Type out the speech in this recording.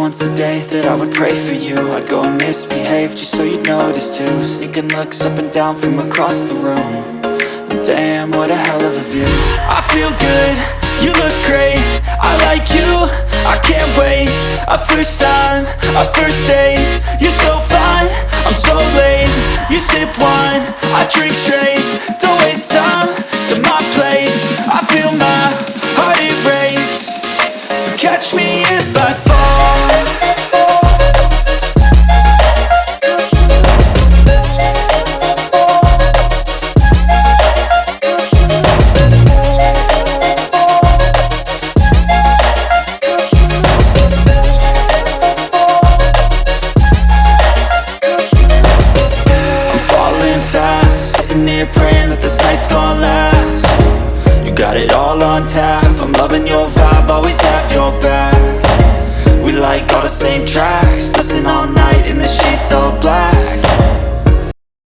once a day that I would pray for you. I'd go and misbehave just so you'd notice too. Sneaking looks up and down from across the room. And damn, what a hell of a view. I feel good, you look great, I like you, I can't wait. A first time, a first date. You're so fine, I'm so late. You sip wine, I drink straight. Don't waste time to my place. I feel my heart erase. So catch me if I fall. Sitting here praying that this night's gonna last. You got it all on tap, I'm loving your